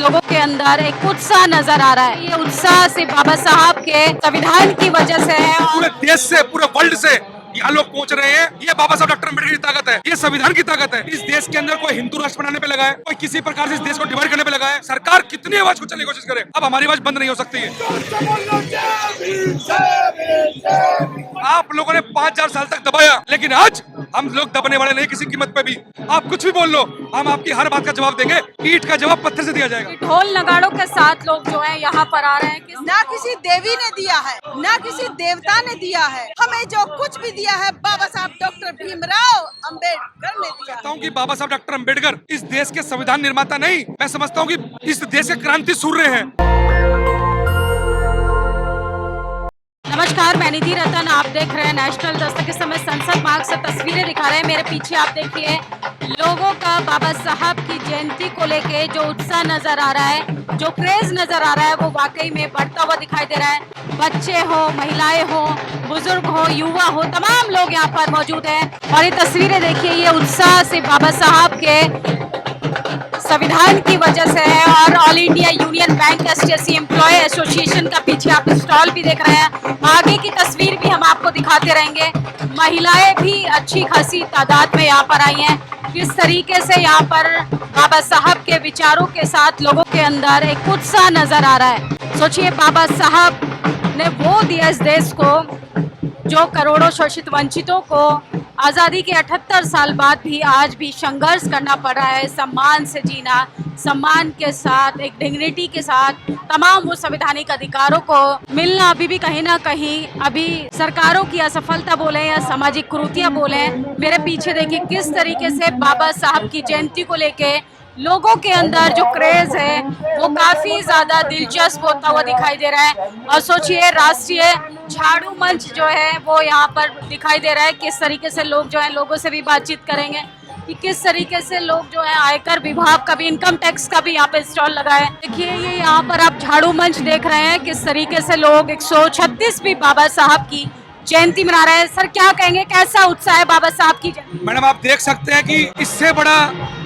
लोगों के अंदर एक उत्साह नजर आ रहा है। ये उत्साह सिर्फ बाबा साहब के संविधान की वजह से है। पूरे देश से, पूरे वर्ल्ड से यहाँ लोग पहुंच रहे हैं। ये बाबा साहब डॉक्टर अम्बेडकर की ताकत है, ये संविधान की ताकत है। इस देश के अंदर कोई हिंदू राष्ट्र बनाने पे लगा है, कोई किसी प्रकार से इस देश को डिवाइड करने पे लगा है। सरकार कितनी आवाज को चलने की कोशिश करे, अब हमारी आवाज बंद नहीं हो सकती है। आप लोगों ने 5000 साल तक दबाया, लेकिन आज हम लोग दबने वाले नहीं किसी कीमत पे भी। आप कुछ भी बोल लो, हम आपकी हर बात का जवाब देंगे। ईंट का जवाब पत्थर से दिया जाएगा। ढोल नगाड़ों के साथ लोग जो है यहाँ पर आ रहे हैं। ना किसी देवी ने दिया है, ना किसी देवता ने दिया है, हमें जो कुछ भी दिया है बाबा साहब डॉक्टर भीमराव अंबेडकर ने दिया है। कि बाबा साहब डॉक्टर अम्बेडकर इस देश के संविधान निर्माता नहीं, मैं समझता हूँ कि इस देश के क्रांति सूर्य हैं। नमस्कार, मैं निधि रतन, आप देख रहे हैं नेशनल दस्तक। इस समय संसद मार्ग से तस्वीरें दिखा रहे हैं। मेरे पीछे आप देखिए लोगों का बाबा साहब की जयंती को लेके जो उत्साह नजर आ रहा है, जो क्रेज नजर आ रहा है, वो वाकई में बढ़ता हुआ दिखाई दे रहा है। बच्चे हो, महिलाएं हो, बुजुर्ग हो, युवा हो, तमाम लोग यहाँ पर मौजूद हैं। और ये तस्वीरें देखिए, ये उत्साह सिर्फ बाबा साहब के संविधान की वजह से है। और all India union bank STSC employee association का पीछे आप स्टॉल भी देख रहे हैं। आगे की तस्वीर भी हम आपको दिखाते रहेंगे। महिलाएं भी अच्छी खासी तादाद में यहाँ पर आई हैं। किस तरीके से यहाँ पर बाबा साहब के विचारों के साथ लोगों के अंदर एक उत्साह नजर आ रहा है। सोचिए, बाबा साहब ने वो दिया इस देश को जो करोड़ों शोषित वंचितों को आज़ादी के 78 साल बाद भी आज भी संघर्ष करना पड़ रहा है। सम्मान से जीना, सम्मान के साथ, एक डिग्निटी के साथ तमाम वो संवैधानिक अधिकारों को मिलना अभी भी कहीं ना कहीं अभी सरकारों की असफलता बोले या सामाजिक कुरीतियां बोले। मेरे पीछे देखिए किस तरीके से बाबा साहब की जयंती को लेके लोगों के अंदर जो क्रेज है वो काफी ज्यादा दिलचस्प होता हुआ दिखाई दे रहा है। और सोचिए, राष्ट्रीय झाड़ू मंच जो है वो यहाँ पर दिखाई दे रहा है। किस तरीके से लोग जो है लोगों से भी बातचीत करेंगे कि किस तरीके से लोग जो है आयकर विभाग का भी, इनकम टैक्स का भी यहाँ पे स्टॉल लगा है। देखिए, ये यहाँ पर आप झाड़ू मंच देख रहे हैं, किस तरीके से लोग 136वीं बाबा साहब की जयंती मना रहे हैं। सर, क्या कहेंगे, कैसा उत्साह है बाबा साहब की जयंती? मैडम, आप देख सकते हैं कि इससे बड़ा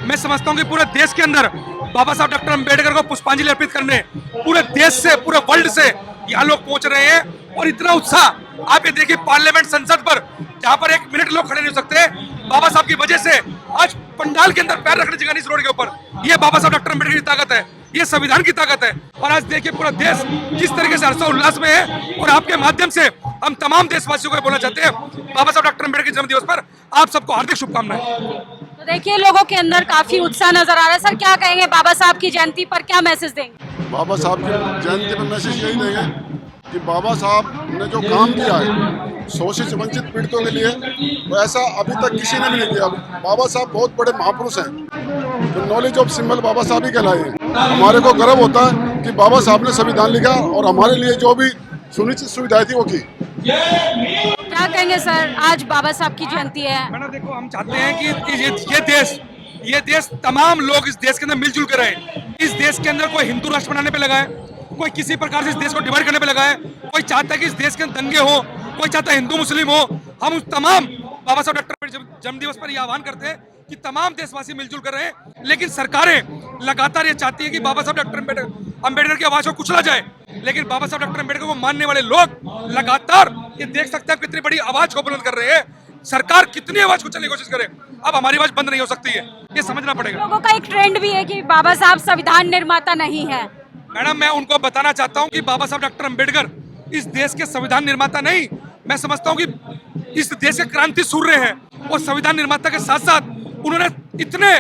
मैं समझता हूँ कि पूरे देश के अंदर बाबा साहब डॉक्टर अम्बेडकर को पुष्पांजलि अर्पित करने पूरे देश से, पूरे वर्ल्ड से यहाँ लोग पहुंच रहे हैं। और इतना उत्साह आप ये देखिए, पार्लियामेंट संसद पर जहाँ पर 1 मिनट लोग खड़े नहीं हो सकते, बाबा साहब की वजह से आज पंडाल के अंदर पैर रखने जगह नहीं इस रोड के ऊपर। ये बाबा साहब डॉक्टर अम्बेडकर की ताकत है, ये संविधान की ताकत है। और आज देखिए पूरा देश किस तरीके से हर्षोल्लास में है। और आपके माध्यम से हम तमाम देशवासियों को बोलना चाहते हैं, बाबा साहब डॉक्टर अम्बेडकर के जन्म दिवस पर आप सबको हार्दिक शुभकामनाएं। तो देखिए, लोगों के अंदर काफी उत्साह नजर आ रहा है। सर, क्या कहेंगे, बाबा साहब की जयंती पर क्या मैसेज देंगे? बाबा साहब की जयंती पर मैसेज यही देंगे कि बाबा साहब ने जो काम किया है शोषित वंचित पीड़ितों के लिए, वो ऐसा अभी तक किसी ने भी नहीं किया। बाबा साहब बहुत बड़े महापुरुष हैं, तो नॉलेज ऑफ सिंबल बाबा साहब ही कहलाए हैं। हमारे को गर्व होता है कि बाबा साहब ने संविधान लिखा और हमारे लिए जो भी सुनिश्चित सुविधाएं थी वो की। क्या कहेंगे सर, आज बाबा साहब की जयंती है। मैडम देखो, हम चाहते हैं कि ये देश तमाम लोग इस देश के अंदर मिलजुल कर रहे। इस देश के अंदर कोई हिंदू राष्ट्र बनाने पे लगा है, कोई किसी प्रकार से इस देश को डिवाइड करने पे लगा है, कोई चाहता है कि इस देश के अंदर दंगे हो, कोई चाहता है हिंदू मुस्लिम हो। हम उस तमाम बाबा साहब डॉक्टर अम्बेडकर जन्म दिवस पर यह आह्वान करते हैं कि तमाम देशवासी मिलजुल कर रहे हैं। लेकिन सरकारें लगातार ये चाहती है कि बाबा साहब डॉक्टर अम्बेडकर की आवाज को कुचला जाए। लेकिन बाबा साहब डॉक्टर अम्बेडकर को मानने वाले लोग लगातार ये देख सकते हैं कितनी बड़ी आवाज को बुलंद कर रहे हैं। सरकार कितनी आवाज को चलने की कोशिश करे, अब हमारी आवाज बंद नहीं हो सकती है, ये समझना पड़ेगा। लोगों का एक ट्रेंड भी है कि बाबा साहब संविधान निर्माता नहीं है। मैडम, मैं उनको बताना चाहता हूं कि बाबा साहब डॉक्टर अम्बेडकर इस देश के संविधान निर्माता नहीं, मैं समझता हूं कि इस देश के क्रांति सूर्य हैं। और संविधान निर्माता के साथ साथ उन्होंने इतने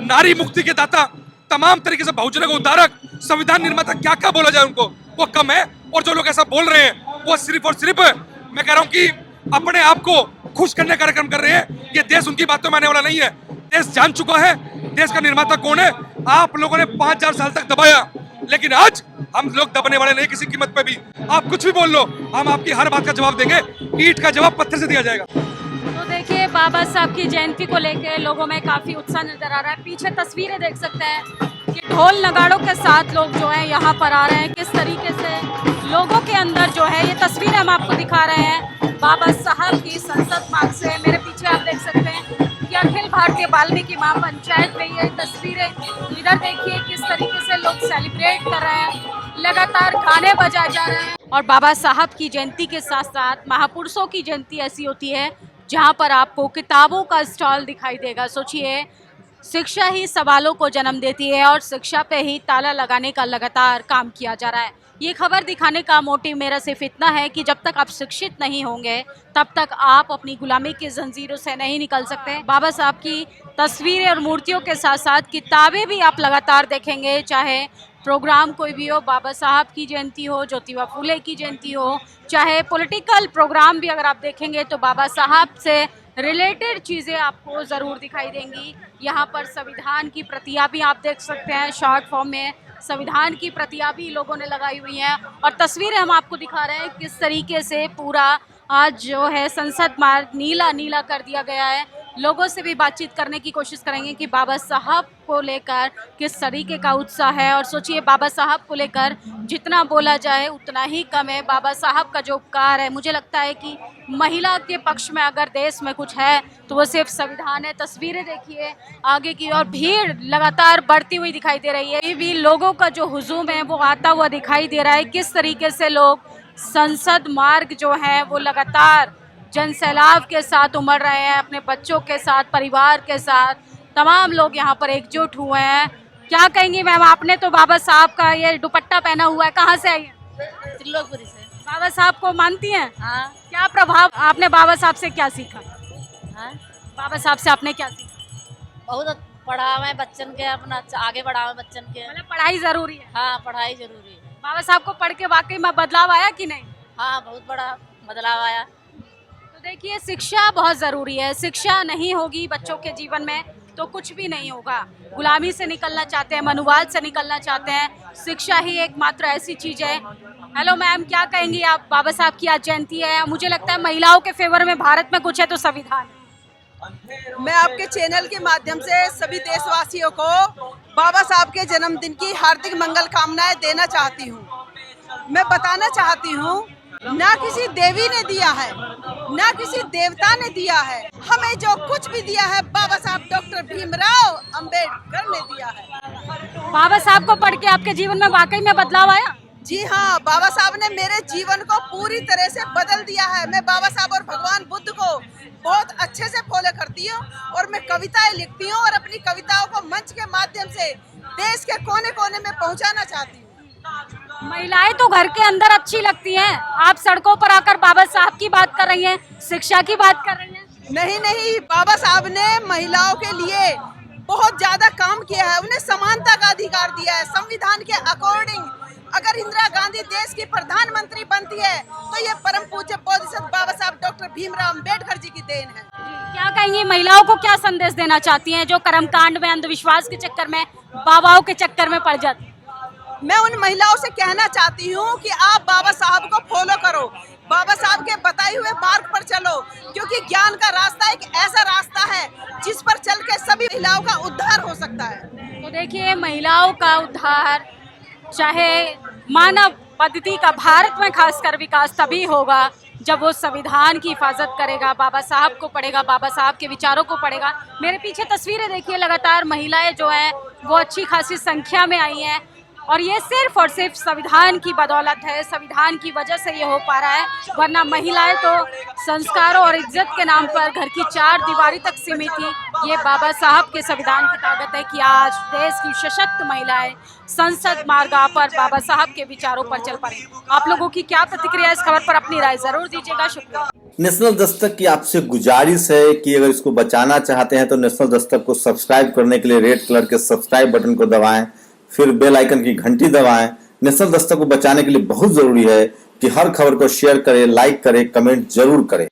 नारी मुक्ति के दाता, तमाम तरीके से बहुजनों को उद्धारक, संविधान निर्माता क्या क्या बोला जाए उनको वो कम है। और जो लोग ऐसा बोल रहे हैं वो सिर्फ और सिर्फ मैं कह रहा हूँ कि अपने आप को खुश करने का कार्यक्रम कर रहे हैं। ये देश उनकी बातों में आने वाला नहीं है। देश जान चुका है देश का निर्माता कौन है। आप लोगों ने 5000 साल तक दबाया, लेकिन आज हम लोग दबने वाले नहीं किसी कीमत पे भी। आप कुछ भी बोल लो, हम आपकी हर बात का जवाब देंगे। ईंट का जवाब पत्थर से दिया जाएगा। तो देखिए, बाबा साहब की जयंती को लेकर लोगों में काफी उत्साह नजर आ रहा है। पीछे तस्वीरें देख सकते हैं कि ढोल नगाड़ों के साथ लोग जो है यहाँ पर आ रहे हैं। किस तरीके से लोगों के अंदर जो है, ये तस्वीर हम आपको दिखा रहे हैं बाबा साहब की संसद मार्ग से। मेरे पीछे आप देख सकते हैं कि अखिल भारतीय वाल्मीकि महापंचायत में ये तस्वीरें इधर देखिए किस तरीके से लोग सेलिब्रेट कर रहे हैं, लगातार गाने बजाए जा रहे हैं। और बाबा साहब की जयंती के साथ साथ महापुरुषों की जयंती ऐसी होती है जहां पर आपको किताबों का स्टॉल दिखाई देगा। सोचिए, शिक्षा ही सवालों को जन्म देती है और शिक्षा पे ही ताला लगाने का लगातार काम किया जा रहा है। ये खबर दिखाने का मोटिव मेरा सिर्फ इतना है कि जब तक आप शिक्षित नहीं होंगे तब तक आप अपनी गुलामी की जंजीरों से नहीं निकल सकते। बाबा साहब की तस्वीरें और मूर्तियों के साथ साथ किताबें भी आप लगातार देखेंगे, चाहे प्रोग्राम कोई भी हो, बाबा साहब की जयंती हो, ज्योतिबा फूले की जयंती हो, चाहे पॉलिटिकल प्रोग्राम भी अगर आप देखेंगे तो बाबा साहब से रिलेटेड चीज़ें आपको ज़रूर दिखाई देंगी। यहाँ पर संविधान की प्रतियां भी आप देख सकते हैं, शॉर्ट फॉर्म में संविधान की प्रतियां भी लोगों ने लगाई हुई हैं। और तस्वीरें हम आपको दिखा रहे हैं किस तरीके से पूरा आज जो है संसद मार्ग नीला नीला कर दिया गया है। लोगों से भी बातचीत करने की कोशिश करेंगे कि बाबा साहब को लेकर किस तरीके का उत्साह है। और सोचिए, बाबा साहब को लेकर जितना बोला जाए उतना ही कम है। बाबा साहब का जो उपकार है, मुझे लगता है कि महिला के पक्ष में अगर देश में कुछ है तो वो सिर्फ संविधान है। तस्वीरें देखिए आगे की, और भीड़ लगातार बढ़ती हुई दिखाई दे रही है। ये भी लोगों का जो हुजूम है वो आता हुआ दिखाई दे रहा है। किस तरीके से लोग संसद मार्ग जो है वो लगातार जनसैलाब के साथ उमड़ रहे हैं, अपने बच्चों के साथ, परिवार के साथ तमाम लोग यहाँ पर एकजुट हुए हैं। क्या कहेंगी मैम, आपने तो बाबा साहब का ये दुपट्टा पहना हुआ है, कहाँ से आई है? त्रिलोकपुरी से। बाबा साहब को मानती हैं? हाँ। क्या प्रभाव आपने बाबा साहब से क्या सीखा? हाँ? बाबा साहब से आपने क्या सीखा? बहुत पढ़ावा है बच्चन के, अपना आगे बढ़ावा है बच्चन के। मतलब पढ़ाई जरूरी है। हाँ, पढ़ाई जरूरी है। बाबा साहब को पढ़ के वाकई में बदलाव आया कि नहीं? हाँ, बहुत बड़ा बदलाव आया। तो देखिए, शिक्षा बहुत ज़रूरी है। शिक्षा नहीं होगी बच्चों के जीवन में तो कुछ भी नहीं होगा। गुलामी से निकलना चाहते हैं, मनुवाद से निकलना चाहते हैं, शिक्षा ही एकमात्र ऐसी चीज़ है। हेलो मैम, क्या कहेंगी आप? बाबा साहब की आज जयंती है, मुझे लगता है महिलाओं के फेवर में भारत में कुछ है तो संविधान है। मैं आपके चैनल के माध्यम से सभी देशवासियों को बाबा साहब के जन्मदिन की हार्दिक मंगल कामनाएं देना चाहती हूँ। मैं बताना चाहती हूँ, ना किसी देवी ने दिया है, ना किसी देवता ने दिया है, हमें जो कुछ भी दिया है बाबा साहब डॉक्टर भीमराव अंबेडकर ने दिया है। बाबा साहब को पढ़ के आपके जीवन में वाकई में बदलाव आया? जी हाँ, बाबा साहब ने मेरे जीवन को पूरी तरह से बदल दिया है। मैं बाबा साहब और भगवान बुद्ध को बहुत अच्छे से फॉलो करती हूँ और मैं कविताएं लिखती हूँ और अपनी कविताओं को मंच के माध्यम से देश के कोने कोने में पहुँचाना चाहती हूँ। महिलाएं तो घर के अंदर अच्छी लगती हैं, आप सड़कों पर आकर बाबा साहब की बात कर रही हैं, शिक्षा की बात कर रही हैं। नहीं, बाबा साहब ने महिलाओं के लिए बहुत ज्यादा काम किया है, उन्हें समानता का अधिकार दिया है। संविधान के अकॉर्डिंग अगर इंदिरा गांधी देश की प्रधानमंत्री बनती है तो ये परम पूज्य बोधिसत्व बाबा साहब डॉक्टर भीमराव अंबेडकर जी की देन है। क्या कहेंगी, महिलाओं को क्या संदेश देना चाहती हैं जो कर्मकांड में, अंधविश्वास के चक्कर में, बाबाओं के चक्कर में पड़ जाती हैं? मैं उन महिलाओं से कहना चाहती हूँ कि आप बाबा साहब को फॉलो करो, बाबा साहब के बताए हुए मार्ग पर चलो, क्योंकि ज्ञान का रास्ता एक ऐसा रास्ता है जिस पर चल के सभी महिलाओं का उद्धार हो सकता है। तो देखिए, महिलाओं का उद्धार, चाहे मानव पद्धति का भारत में खासकर विकास तभी होगा जब वो संविधान की हिफाजत करेगा, बाबा साहब को पढ़ेगा, बाबा साहब के विचारों को पढ़ेगा। मेरे पीछे तस्वीरें देखिए, लगातार महिलाएं जो हैं वो अच्छी खासी संख्या में आई हैं और ये सिर्फ और सिर्फ संविधान की बदौलत है, संविधान की वजह से ये हो पा रहा है। वरना महिलाएं तो संस्कारों और इज्जत के नाम पर घर की चार दीवारी तक सीमित थी। ये बाबा साहब के संविधान की ताकत है कि आज देश की सशक्त महिलाएं संसद मार्ग पर बाबा साहब के विचारों पर चल पड़े। आप लोगों की क्या प्रतिक्रिया इस खबर पर? अपनी राय जरूर दीजिएगा। शुक्रिया। नेशनल दस्तक की आपसे गुजारिश है कि अगर इसको बचाना चाहते हैं तो नेशनल दस्तक को सब्सक्राइब करने के लिए रेड कलर के सब्सक्राइब बटन को दबाएं, फिर बेल आइकन की घंटी दबाएं। नेशनल दस्तक को बचाने के लिए बहुत जरूरी है कि हर खबर को शेयर करें, लाइक करें, कमेंट जरूर करें।